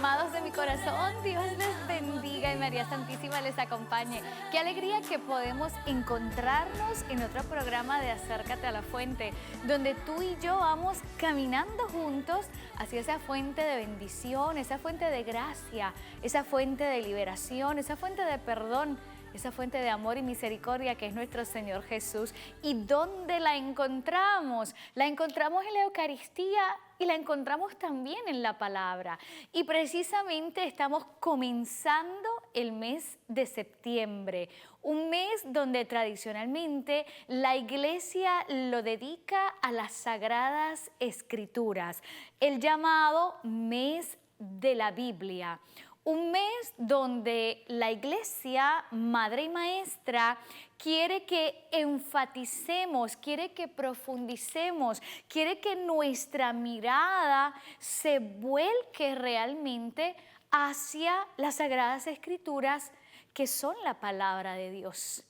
amados de mi corazón, Dios les bendiga y María Santísima les acompañe. Qué alegría que podemos encontrarnos en otro programa de Acércate a la Fuente, donde tú y yo vamos caminando juntos hacia esa fuente de bendición, esa fuente de gracia, esa fuente de liberación, esa fuente de perdón, esa fuente de amor y misericordia que es nuestro Señor Jesús. ¿Y dónde la encontramos? La encontramos en la Eucaristía y la encontramos también en la palabra. Y precisamente estamos comenzando el mes de septiembre, un mes donde tradicionalmente la Iglesia lo dedica a las Sagradas Escrituras, el llamado mes de la Biblia. Un mes donde la Iglesia, Madre y Maestra, quiere que enfaticemos, quiere que profundicemos, quiere que nuestra mirada se vuelque realmente hacia las Sagradas Escrituras, que son la palabra de Dios.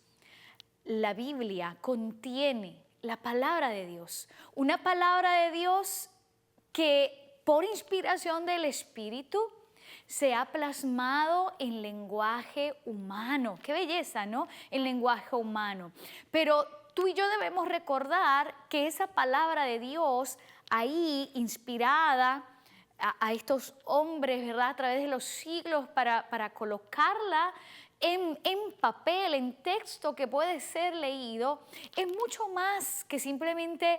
La Biblia contiene la palabra de Dios, una palabra de Dios que por inspiración del Espíritu se ha plasmado en lenguaje humano. Qué belleza, ¿no? En lenguaje humano. Pero tú y yo debemos recordar que esa palabra de Dios ahí inspirada a estos hombres, ¿verdad? A través de los siglos para colocarla en papel, en texto que puede ser leído, es mucho más que simplemente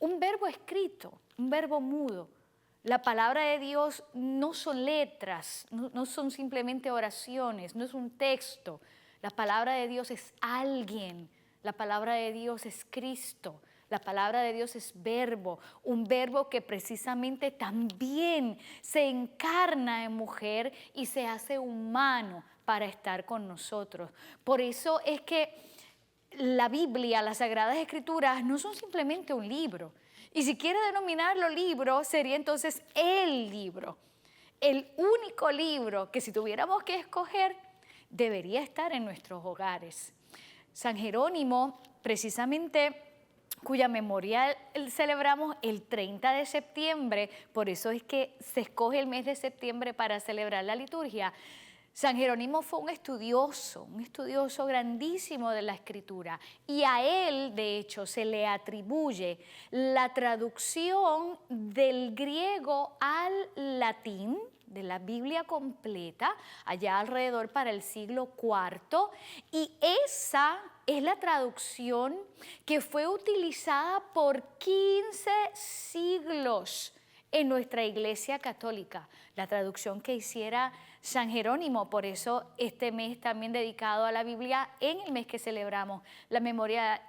un verbo escrito, un verbo mudo. La palabra de Dios no son letras, no son simplemente oraciones, no es un texto. La palabra de Dios es alguien, la palabra de Dios es Cristo, la palabra de Dios es verbo, un verbo que precisamente también se encarna en mujer y se hace humano para estar con nosotros. Por eso es que la Biblia, las Sagradas Escrituras, no son simplemente un libro. Y si quiere denominarlo libro, sería entonces el libro. El único libro que si tuviéramos que escoger, debería estar en nuestros hogares. San Jerónimo, precisamente, cuya memorial celebramos el 30 de septiembre, por eso es que se escoge el mes de septiembre para celebrar la liturgia. San Jerónimo fue un estudioso grandísimo de la Escritura, y a él, de hecho, se le atribuye la traducción del griego al latín de la Biblia completa, allá alrededor para el siglo IV, y esa es la traducción que fue utilizada por 15 siglos en nuestra Iglesia Católica, la traducción que hiciera San Jerónimo. Por eso este mes también dedicado a la Biblia, en el mes que celebramos la memoria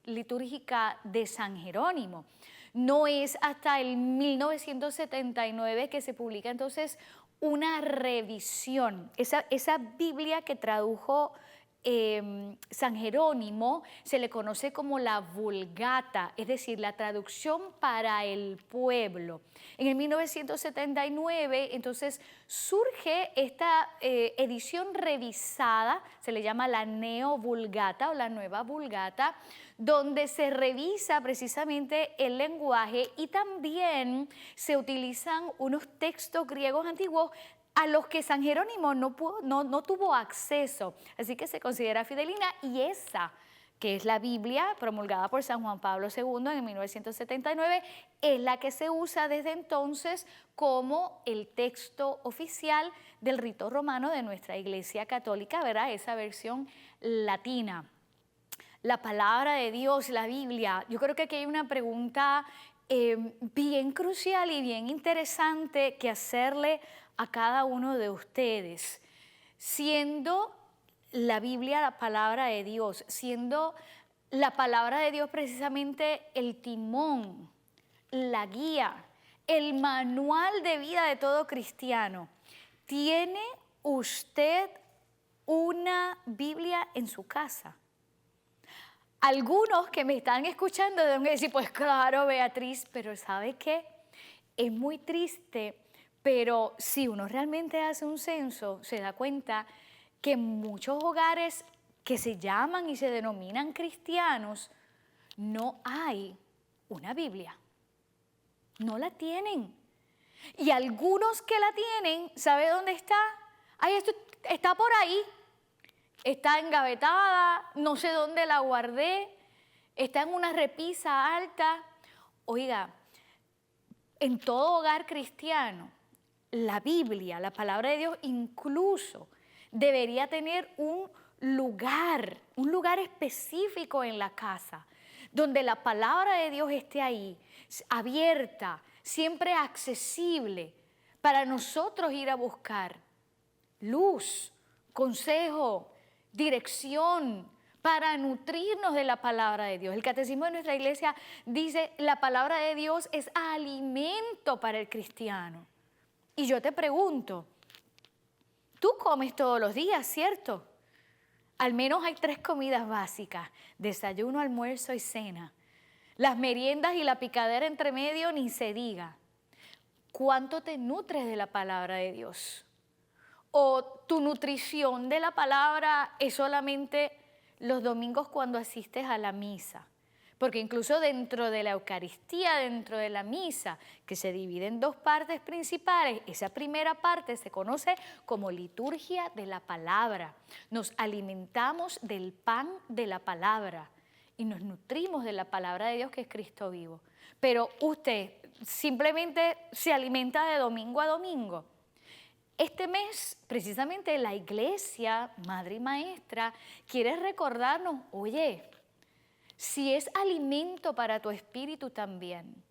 litúrgica de San Jerónimo. No es hasta el 1979 que se publica entonces una revisión. Esa Biblia que tradujo San Jerónimo se le conoce como la Vulgata, es decir, la traducción para el pueblo. En el 1979 entonces surge esta edición revisada, se le llama la Neo Vulgata o la Nueva Vulgata, donde se revisa precisamente el lenguaje y también se utilizan unos textos griegos antiguos a los que San Jerónimo no tuvo acceso, así que se considera fidelina, y esa, que es la Biblia promulgada por San Juan Pablo II en 1979, es la que se usa desde entonces como el texto oficial del rito romano de nuestra Iglesia Católica, ¿verdad? Esa versión latina. La palabra de Dios, la Biblia, yo creo que aquí hay una pregunta bien crucial y bien interesante que hacerle a cada uno de ustedes. Siendo la Biblia la palabra de Dios, siendo la palabra de Dios precisamente el timón, la guía, el manual de vida de todo cristiano, ¿tiene usted una Biblia en su casa? Algunos que me están escuchando deben decir, pues claro, Beatriz, pero ¿sabe qué? Es muy triste, pero si uno realmente hace un censo, se da cuenta que en muchos hogares que se llaman y se denominan cristianos, no hay una Biblia. No la tienen. Y algunos que la tienen, ¿sabe dónde está? Ay, esto está por ahí, está engavetada, no sé dónde la guardé, está en una repisa alta. Oiga, en todo hogar cristiano, la Biblia, la palabra de Dios, incluso debería tener un lugar específico en la casa, donde la palabra de Dios esté ahí, abierta, siempre accesible, para nosotros ir a buscar luz, consejo, dirección, para nutrirnos de la palabra de Dios. El catecismo de nuestra iglesia dice, la palabra de Dios es alimento para el cristiano. Y yo te pregunto, tú comes todos los días, ¿cierto? Al menos hay 3 comidas básicas, desayuno, almuerzo y cena. Las meriendas y la picadera entre medio ni se diga. ¿Cuánto te nutres de la palabra de Dios? ¿O tu nutrición de la palabra es solamente los domingos cuando asistes a la misa? Porque incluso dentro de la Eucaristía, dentro de la misa, que se divide en 2 partes principales, esa primera parte se conoce como liturgia de la palabra. Nos alimentamos del pan de la palabra y nos nutrimos de la palabra de Dios, que es Cristo vivo. Pero usted simplemente se alimenta de domingo a domingo. Este mes, precisamente, la iglesia, madre y maestra, quiere recordarnos, oye, si es alimento para tu espíritu también,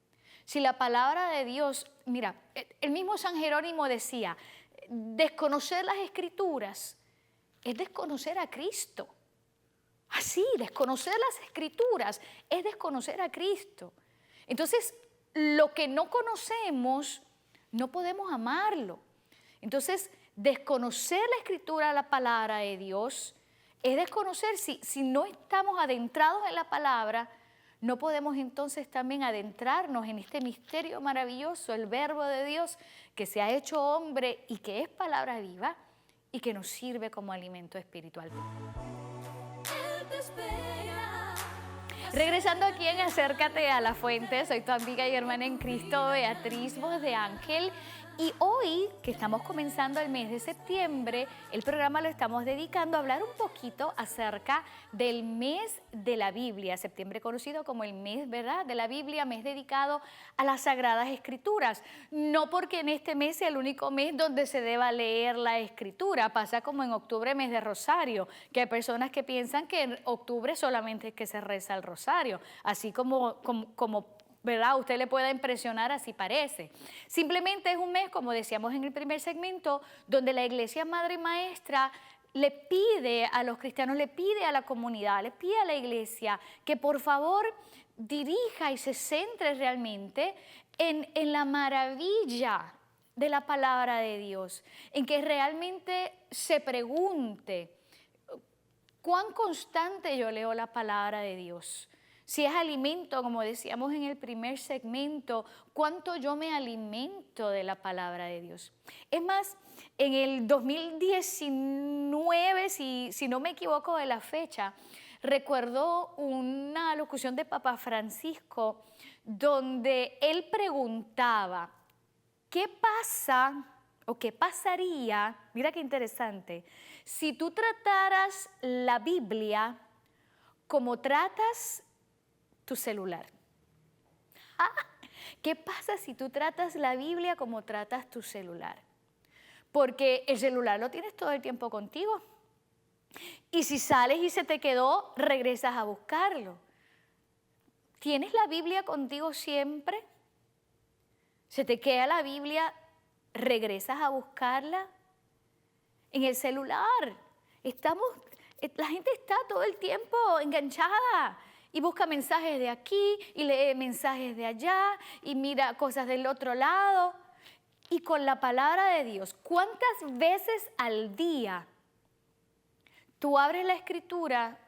si la palabra de Dios, mira, el mismo San Jerónimo decía, desconocer las Escrituras es desconocer a Cristo. Así, desconocer las Escrituras es desconocer a Cristo. Entonces, lo que no conocemos, no podemos amarlo. Entonces, desconocer la Escritura, la palabra de Dios, es desconocer, si no estamos adentrados en la palabra, no podemos entonces también adentrarnos en este misterio maravilloso, el Verbo de Dios que se ha hecho hombre y que es palabra viva y que nos sirve como alimento espiritual. Regresando aquí en Acércate a la Fuente, soy tu amiga y hermana en Cristo, Beatriz Voz de Ángel. Y hoy, que estamos comenzando el mes de septiembre, el programa lo estamos dedicando a hablar un poquito acerca del mes de la Biblia. Septiembre conocido como el mes, ¿verdad?, de la Biblia, mes dedicado a las Sagradas Escrituras. No porque en este mes sea el único mes donde se deba leer la Escritura. Pasa como en octubre, mes de Rosario, que hay personas que piensan que en octubre solamente es que se reza el Rosario, así como ¿verdad? Usted le pueda impresionar, así parece. Simplemente es un mes, como decíamos en el primer segmento, donde la iglesia madre y maestra le pide a los cristianos, le pide a la comunidad, le pide a la iglesia que por favor dirija y se centre realmente en la maravilla de la palabra de Dios, en que realmente se pregunte cuán constante yo leo la palabra de Dios. Si es alimento, como decíamos en el primer segmento, ¿cuánto yo me alimento de la palabra de Dios? Es más, en el 2019, si no me equivoco de la fecha, recuerdo una locución de Papa Francisco donde él preguntaba, ¿qué pasa o qué pasaría, mira qué interesante, si tú trataras la Biblia como tratas tu celular? ¿Qué pasa si tú tratas la Biblia como tratas tu celular? Porque el celular lo tienes todo el tiempo contigo. Y si sales y se te quedó, regresas a buscarlo. ¿Tienes la Biblia contigo siempre? ¿Se te queda la Biblia? ¿Regresas a buscarla? En el celular, la gente está todo el tiempo enganchada. Y busca mensajes de aquí y lee mensajes de allá y mira cosas del otro lado. Y con la palabra de Dios, ¿cuántas veces al día tú abres la Escritura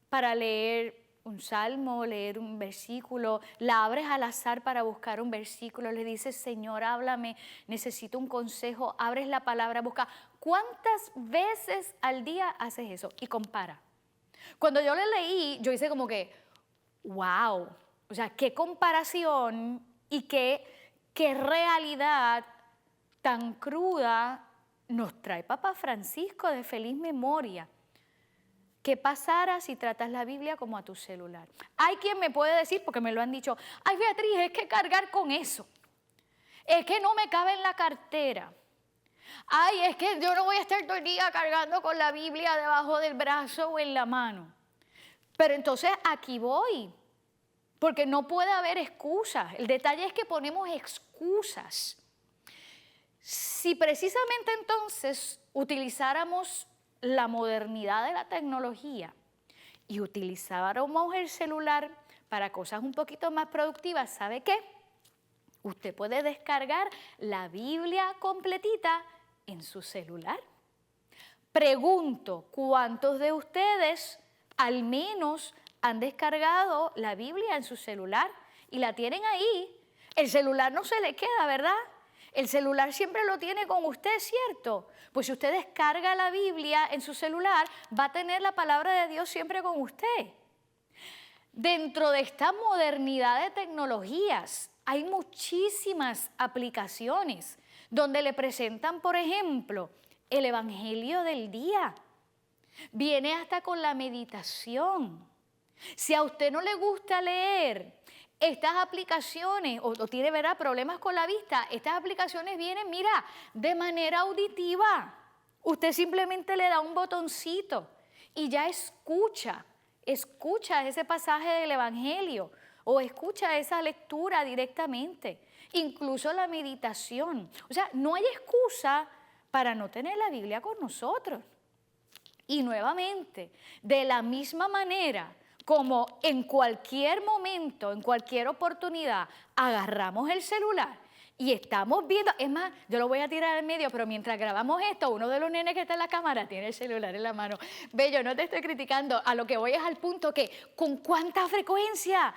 para leer un salmo, leer un versículo, la abres al azar para buscar un versículo, le dices, Señor, háblame, necesito un consejo, abres la palabra, busca? ¿Cuántas veces al día haces eso? Y compara. Cuando yo le leí, yo hice como que, wow, o sea, qué comparación y qué qué realidad tan cruda nos trae Papa Francisco de feliz memoria. ¿Qué pasara si tratas la Biblia como a tu celular? Hay quien me puede decir, porque me lo han dicho, ay Beatriz, es que cargar con eso, es que no me cabe en la cartera. Ay, es que yo no voy a estar todo el día cargando con la Biblia debajo del brazo o en la mano. Pero entonces aquí voy, porque no puede haber excusas. El detalle es que ponemos excusas. Si precisamente entonces utilizáramos la modernidad de la tecnología y utilizáramos el celular para cosas un poquito más productivas, ¿sabe qué? Usted puede descargar la Biblia completita en su celular. Pregunto, ¿cuántos de ustedes al menos han descargado la Biblia en su celular y la tienen ahí? El celular no se le queda, ¿verdad? El celular siempre lo tiene con usted, ¿cierto? Pues si usted descarga la Biblia en su celular, va a tener la palabra de Dios siempre con usted. Dentro de esta modernidad de tecnologías hay muchísimas aplicaciones donde le presentan, por ejemplo, el Evangelio del día. Viene hasta con la meditación. Si a usted no le gusta leer estas aplicaciones o tiene, ¿verdad?, problemas con la vista, estas aplicaciones vienen, mira, de manera auditiva. Usted simplemente le da un botoncito y ya escucha ese pasaje del Evangelio o escucha esa lectura directamente, incluso la meditación. O sea, no hay excusa para no tener la Biblia con nosotros. Y nuevamente, de la misma manera como en cualquier momento, en cualquier oportunidad, agarramos el celular y estamos viendo, es más, yo lo voy a tirar al medio, pero mientras grabamos esto, uno de los nenes que está en la cámara tiene el celular en la mano. Bello, no te estoy criticando, a lo que voy es al punto que, ¿con cuánta frecuencia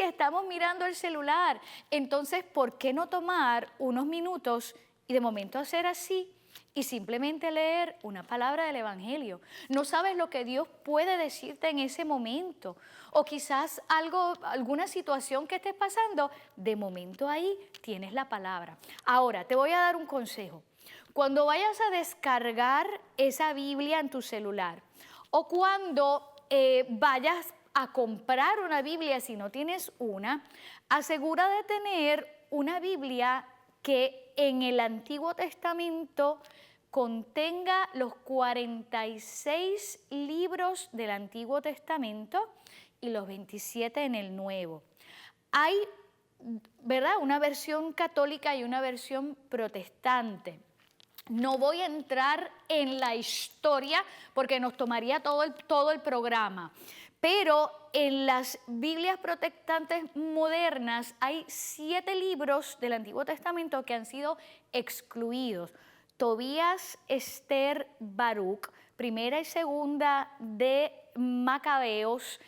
estamos mirando el celular? Entonces, ¿por qué no tomar unos minutos y de momento hacer así? Y simplemente leer una palabra del Evangelio. No sabes lo que Dios puede decirte en ese momento. O quizás alguna situación que estés pasando, de momento ahí tienes la palabra. Ahora, te voy a dar un consejo. Cuando vayas a descargar esa Biblia en tu celular o cuando vayas a comprar una Biblia si no tienes una, asegura de tener una Biblia que en el Antiguo Testamento contenga los 46 libros del Antiguo Testamento y los 27 en el Nuevo. Hay, ¿verdad?, una versión católica y una versión protestante. No voy a entrar en la historia porque nos tomaría todo el programa. Pero en las Biblias protestantes modernas hay 7 libros del Antiguo Testamento que han sido excluidos. Tobías, Esther, Baruch, Primera y Segunda de Macabeos,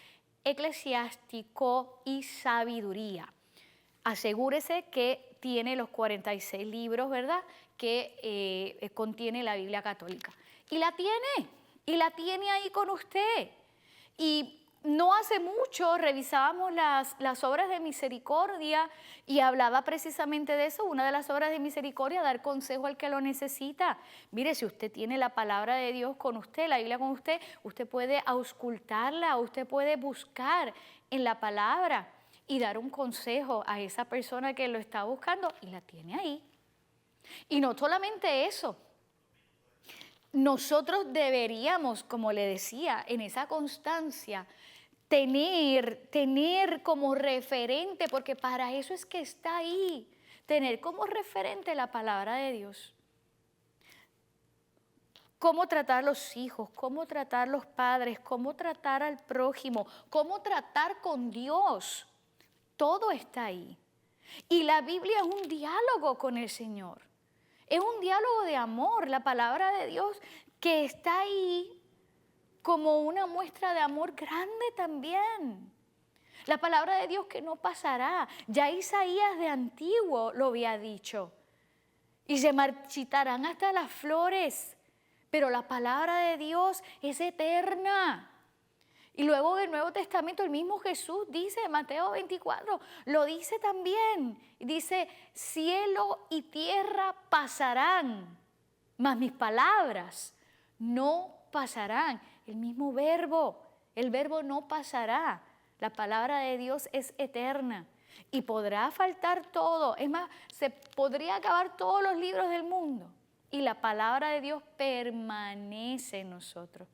Eclesiástico y Sabiduría. Asegúrese que tiene los 46 libros, ¿verdad?, que contiene la Biblia católica. Y la tiene ahí con usted. Y no hace mucho revisábamos las obras de misericordia y hablaba precisamente de eso. Una de las obras de misericordia, dar consejo al que lo necesita. Mire, si usted tiene la palabra de Dios con usted, la Biblia con usted, usted puede auscultarla, usted puede buscar en la palabra y dar un consejo a esa persona que lo está buscando y la tiene ahí. Y no solamente eso. Nosotros deberíamos, como le decía, en esa constancia, tener como referente, porque para eso es que está ahí, tener como referente la palabra de Dios. Cómo tratar a los hijos, cómo tratar a los padres, cómo tratar al prójimo, cómo tratar con Dios. Todo está ahí. Y la Biblia es un diálogo con el Señor. Es un diálogo de amor, la palabra de Dios que está ahí como una muestra de amor grande también. La palabra de Dios que no pasará. Ya Isaías de antiguo lo había dicho. Y se marchitarán hasta las flores, pero la palabra de Dios es eterna. Y luego del Nuevo Testamento, el mismo Jesús dice, Mateo 24, lo dice también. Dice, cielo y tierra pasarán, mas mis palabras no pasarán. El mismo verbo, el verbo no pasará. La palabra de Dios es eterna y podrá faltar todo. Es más, se podría acabar todos los libros del mundo y la palabra de Dios permanece en nosotros.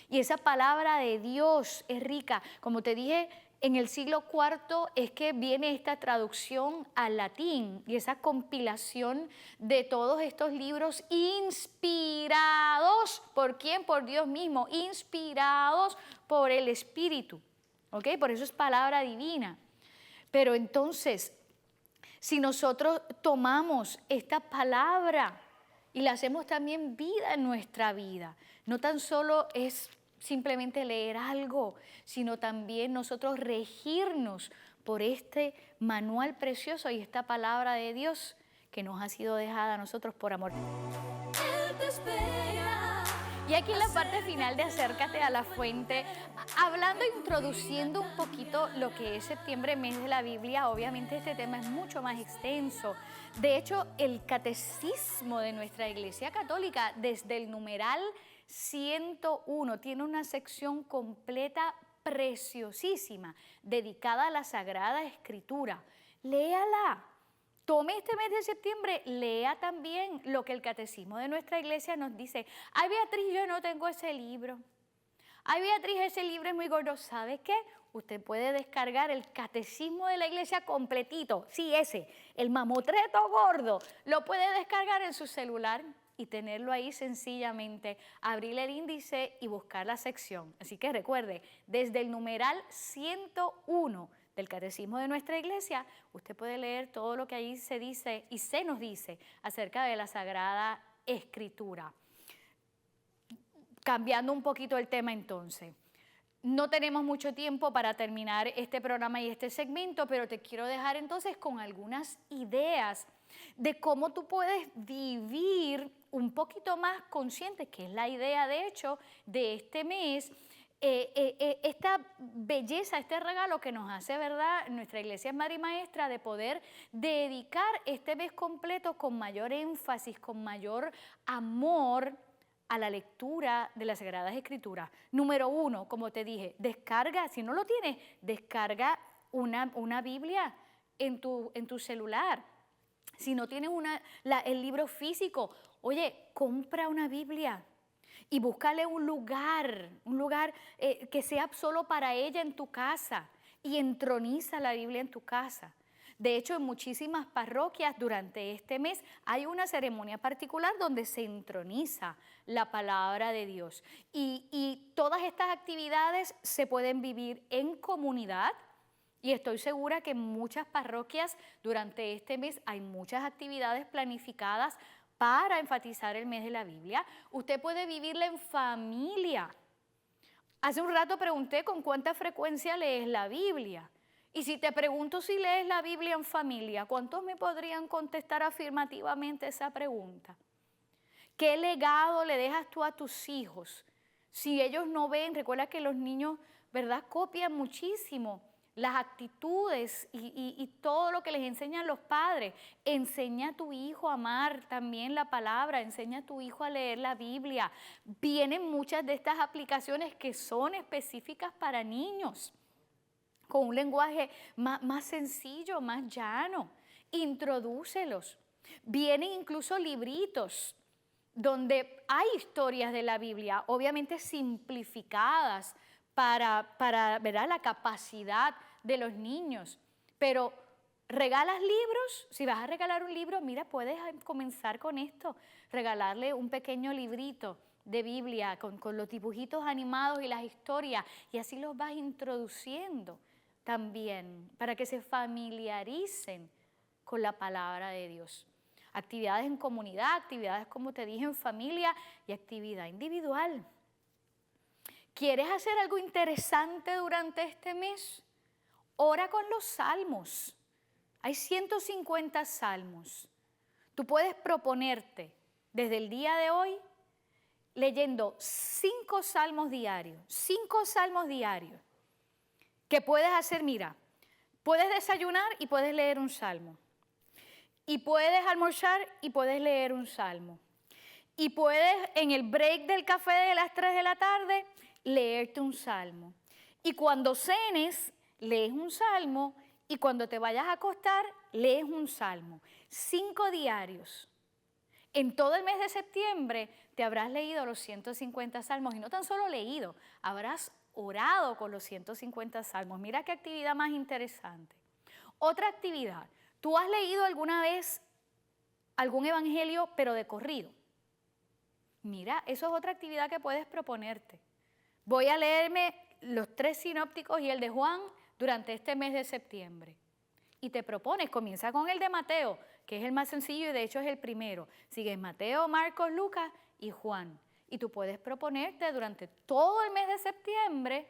Y esa palabra de Dios es rica. Como te dije, en el siglo IV es que viene esta traducción al latín y esa compilación de todos estos libros inspirados. ¿Por quién? Por Dios mismo. Inspirados por el Espíritu. ¿Ok? Por eso es palabra divina. Pero entonces, si nosotros tomamos esta palabra y la hacemos también vida en nuestra vida, no tan solo es simplemente leer algo, sino también nosotros regirnos por este manual precioso y esta palabra de Dios que nos ha sido dejada a nosotros por amor. Él te espera. Y aquí en la parte final de Acércate a la Fuente, hablando, introduciendo un poquito lo que es septiembre, mes de la Biblia, obviamente este tema es mucho más extenso. De hecho, el catecismo de nuestra Iglesia Católica, desde el numeral 101, tiene una sección completa preciosísima, dedicada a la Sagrada Escritura. Léala. Tome este mes de septiembre, lea también lo que el catecismo de nuestra iglesia nos dice. Ay, Beatriz, yo no tengo ese libro. Ay, Beatriz, ese libro es muy gordo. ¿Sabe qué? Usted puede descargar el catecismo de la iglesia completito. Sí, ese, el mamotreto gordo. Lo puede descargar en su celular y tenerlo ahí sencillamente. Abrir el índice y buscar la sección. Así que recuerde, desde el numeral 101 del catecismo de nuestra iglesia, usted puede leer todo lo que ahí se dice y se nos dice acerca de la Sagrada Escritura. Cambiando un poquito el tema entonces. No tenemos mucho tiempo para terminar este programa y este segmento, pero te quiero dejar entonces con algunas ideas de cómo tú puedes vivir un poquito más consciente, que es la idea de hecho de este mes, esta belleza, este regalo que nos hace, ¿verdad?, nuestra Iglesia es Madre y Maestra, de poder dedicar este mes completo con mayor énfasis, con mayor amor a la lectura de las Sagradas Escrituras. Número 1, como te dije, descarga, si no lo tienes, descarga una Biblia en tu celular. Si no tienes el libro físico, oye, compra una Biblia. Y búscale un lugar que sea solo para ella en tu casa y entroniza la Biblia en tu casa. De hecho, en muchísimas parroquias durante este mes hay una ceremonia particular donde se entroniza la palabra de Dios. Y todas estas actividades se pueden vivir en comunidad. Y estoy segura que en muchas parroquias durante este mes hay muchas actividades planificadas para enfatizar el mes de la Biblia. Usted puede vivirla en familia. Hace un rato pregunté con cuánta frecuencia lees la Biblia. Y si te pregunto si lees la Biblia en familia, ¿cuántos me podrían contestar afirmativamente esa pregunta? ¿Qué legado le dejas tú a tus hijos? Si ellos no ven, recuerda que los niños, ¿verdad?, copian muchísimo las actitudes y todo lo que les enseñan los padres. Enseña a tu hijo a amar también la palabra, enseña a tu hijo a leer la Biblia. Vienen muchas de estas aplicaciones que son específicas para niños, con un lenguaje más sencillo, más llano. Introdúcelos. Vienen incluso libritos donde hay historias de la Biblia, obviamente simplificadas, para ¿verdad?, la capacidad de los niños. Pero regalas libros, si vas a regalar un libro, mira, puedes comenzar con esto, regalarle un pequeño librito de Biblia con los dibujitos animados y las historias, y así los vas introduciendo también para que se familiaricen con la palabra de Dios. Actividades en comunidad, actividades, como te dije, en familia y actividad individual. ¿Quieres hacer algo interesante durante este mes? Ora con los salmos. Hay 150 salmos. Tú puedes proponerte desde el día de hoy leyendo 5 salmos diarios, 5 salmos diarios, que puedes hacer, mira, puedes desayunar y puedes leer un salmo, y puedes almorzar y puedes leer un salmo, y puedes en el break del café de las 3 de la tarde leerte un salmo, y cuando cenes lees un salmo, y cuando te vayas a acostar lees un salmo, 5 diarios. En todo el mes de septiembre te habrás leído los 150 salmos, y no tan solo leído, habrás orado con los 150 salmos. Mira qué actividad más interesante. Otra actividad, ¿tú has leído alguna vez algún evangelio pero de corrido? Mira, eso es otra actividad que puedes proponerte. Voy a leerme los 3 sinópticos y el de Juan durante este mes de septiembre. Y te propones, comienza con el de Mateo, que es el más sencillo y de hecho es el primero. Sigues Mateo, Marcos, Lucas y Juan. Y tú puedes proponerte durante todo el mes de septiembre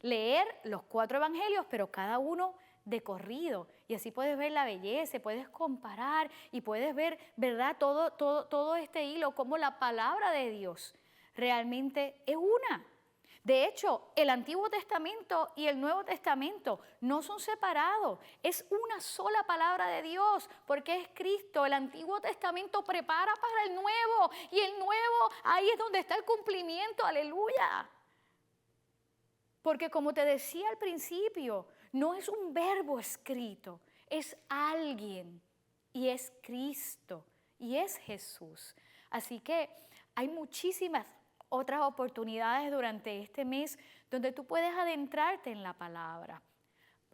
leer los 4 evangelios, pero cada uno de corrido. Y así puedes ver la belleza, puedes comparar y puedes ver, ¿verdad?, todo este hilo, cómo la palabra de Dios realmente es una. De hecho, el Antiguo Testamento y el Nuevo Testamento no son separados, es una sola palabra de Dios, porque es Cristo. El Antiguo Testamento prepara para el Nuevo, y el Nuevo, ahí es donde está el cumplimiento, aleluya. Porque como te decía al principio, no es un verbo escrito, es alguien, y es Cristo, y es Jesús. Así que hay muchísimas otras oportunidades durante este mes donde tú puedes adentrarte en la palabra.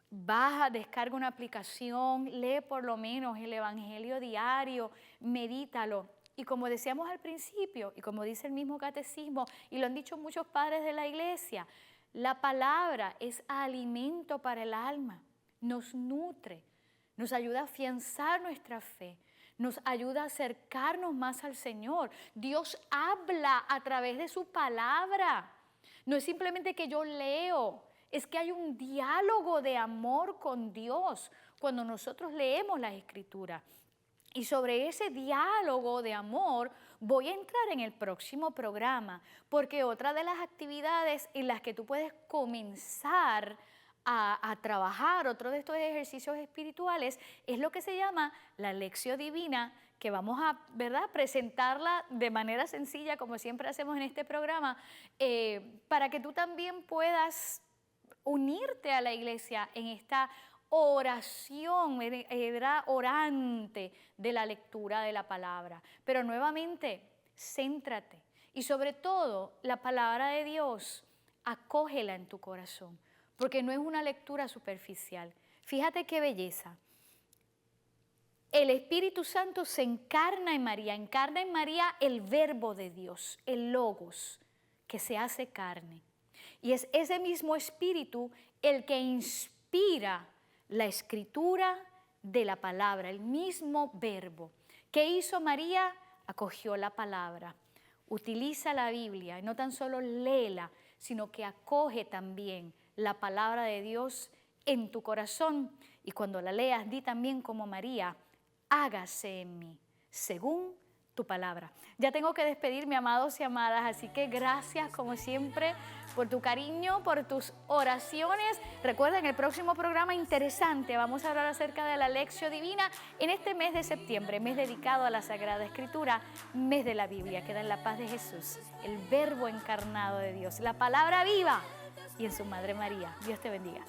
Baja, descarga una aplicación, lee por lo menos el Evangelio diario, medítalo. Y como decíamos al principio, y como dice el mismo catecismo, y lo han dicho muchos padres de la iglesia, la palabra es alimento para el alma, nos nutre, nos ayuda a afianzar nuestra fe, nos ayuda a acercarnos más al Señor. Dios habla a través de su palabra. No es simplemente que yo leo, es que hay un diálogo de amor con Dios cuando nosotros leemos las Escrituras. Y sobre ese diálogo de amor voy a entrar en el próximo programa, porque otra de las actividades en las que tú puedes comenzar a trabajar, otro de estos ejercicios espirituales, es lo que se llama la Lección Divina, que vamos a, ¿verdad?, presentarla de manera sencilla, como siempre hacemos en este programa, para que tú también puedas unirte a la iglesia en esta oración, ¿verdad?, orante de la lectura de la palabra. Pero nuevamente, céntrate, y sobre todo, la palabra de Dios, acógela en tu corazón, porque no es una lectura superficial. Fíjate qué belleza. El Espíritu Santo se encarna en María el verbo de Dios, el logos, que se hace carne. Y es ese mismo Espíritu el que inspira la escritura de la palabra, el mismo verbo. ¿Qué hizo María? Acogió la palabra, utiliza la Biblia, y no tan solo léela, sino que acoge también la palabra de Dios en tu corazón, y cuando la leas, di también como María, hágase en mí, según tu palabra. Ya tengo que despedirme, amados y amadas, así que gracias como siempre por tu cariño, por tus oraciones. Recuerden, el próximo programa interesante, vamos a hablar acerca de la Lección Divina en este mes de septiembre, mes dedicado a la Sagrada Escritura, mes de la Biblia. Queda en la paz de Jesús, el verbo encarnado de Dios, la palabra viva, y en su Madre María. Dios te bendiga.